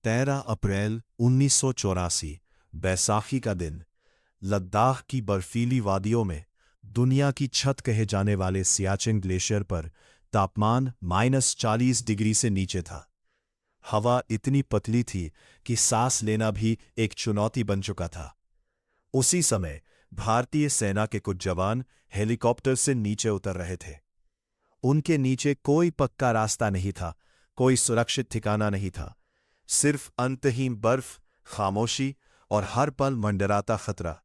13 अप्रैल 1984 बैसाखी का दिन लद्दाख की बर्फीली वादियों में दुनिया की छत कहे जाने वाले सियाचिन ग्लेशियर पर तापमान -40 डिग्री से नीचे था। हवा इतनी पतली थी कि सांस लेना भी एक चुनौती बन चुका था। उसी समय भारतीय सेना के कुछ जवान हेलीकॉप्टर से नीचे उतर रहे थे। उनके नीचे कोई पक्का रास्ता नहीं था, कोई सुरक्षित ठिकाना नहीं था, सिर्फ अंतहीन बर्फ, खामोशी और हर पल मंडराता खतरा।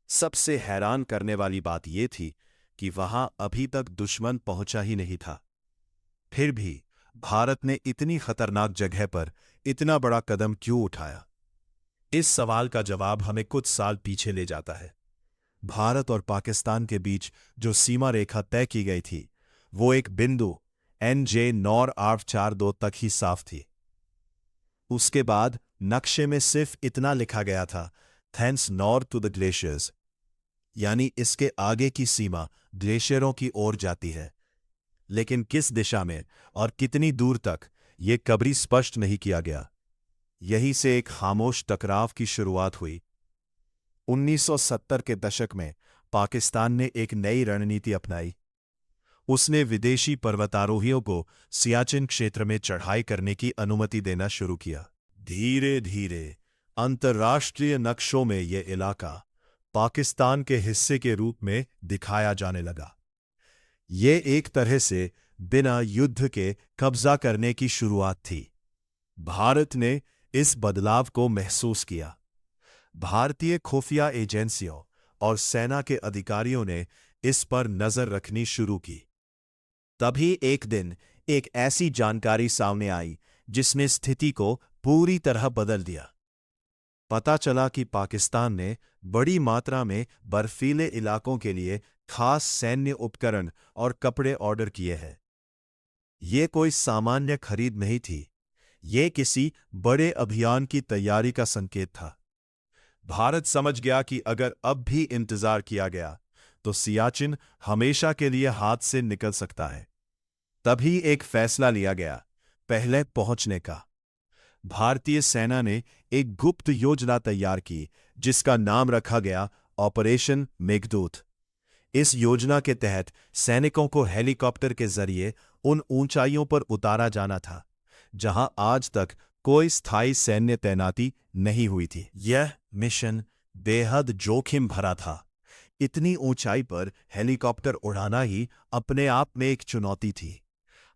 सबसे हैरान करने वाली बात यह थी कि वहां अभी तक दुश्मन पहुंचा ही नहीं था। फिर भी भारत ने इतनी खतरनाक जगह पर इतना बड़ा कदम क्यों उठाया? इस सवाल का जवाब हमें कुछ साल पीछे ले जाता है। भारत और पाकिस्तान के बीच जो सीमा रेखा तय की गई थी, वो एक बिंदु NJ नॉर 842 तक ही साफ थी। उसके बाद नक्शे में सिर्फ इतना लिखा गया था, thanks north to the glaciers, यानी इसके आगे की सीमा ग्लेशियरों की ओर जाती है। लेकिन किस दिशा में और कितनी दूर तक, ये कभी स्पष्ट नहीं किया गया। यहीं से एक खामोश टकराव की शुरुआत हुई। 1970 के दशक में पाकिस्तान ने एक नई रणनीति अपनाई। उसने विदेशी पर्वतारोहियों को सियाचिन क्षेत्र में चढ़ाई करने की अनुमति देना शुरू किया। धीरे धीरे अंतर्राष्ट्रीय नक्शों में यह इलाका पाकिस्तान के हिस्से के रूप में दिखाया जाने लगा। ये एक तरह से बिना युद्ध के कब्जा करने की शुरुआत थी। भारत ने इस बदलाव को महसूस किया। भारतीय खुफिया एजेंसियों और सेना के अधिकारियों ने इस पर नजर रखनी शुरू की। तभी एक दिन एक ऐसी जानकारी सामने आई जिसने स्थिति को पूरी तरह बदल दिया। पता चला कि पाकिस्तान ने बड़ी मात्रा में बर्फीले इलाकों के लिए खास सैन्य उपकरण और कपड़े ऑर्डर किए हैं। ये कोई सामान्य खरीद नहीं थी, ये किसी बड़े अभियान की तैयारी का संकेत था। भारत समझ गया कि अगर अब भी इंतजार किया गया तो सियाचिन हमेशा के लिए हाथ से निकल सकता है। तभी एक फैसला लिया गया, पहले पहुंचने का। भारतीय सेना ने एक गुप्त योजना तैयार की जिसका नाम रखा गया ऑपरेशन मेघदूत। इस योजना के तहत सैनिकों को हेलीकॉप्टर के जरिए उन ऊंचाइयों पर उतारा जाना था जहां आज तक कोई स्थायी सैन्य तैनाती नहीं हुई थी। यह मिशन बेहद जोखिम भरा था। इतनी ऊंचाई पर हेलीकॉप्टर उड़ाना ही अपने आप में एक चुनौती थी।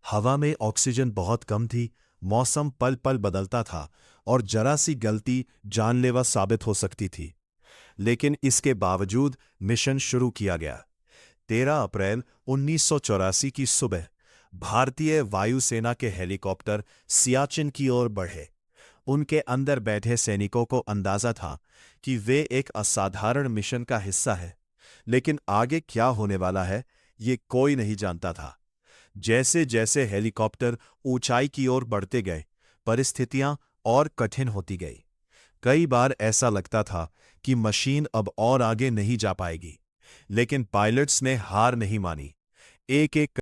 हवा में ऑक्सीजन बहुत कम थी, मौसम पल पल बदलता था और जरा सी गलती जानलेवा साबित हो सकती थी। लेकिन इसके बावजूद मिशन शुरू किया गया। 13 अप्रैल 1984 की सुबह भारतीय वायुसेना के हेलीकॉप्टर सियाचिन की ओर बढ़े। उनके अंदर बैठे सैनिकों को अंदाजा था कि वे एक असाधारण मिशन का हिस्सा है, लेकिन आगे क्या होने वाला है, ये कोई नहीं जानता था। जैसे जैसे हेलीकॉप्टर ऊंचाई की ओर बढ़ते गए, परिस्थितियां और कठिन होती गई। कई बार ऐसा लगता था कि मशीन अब और आगे नहीं जा पाएगी, लेकिन पायलट्स ने हार नहीं मानी। एक एक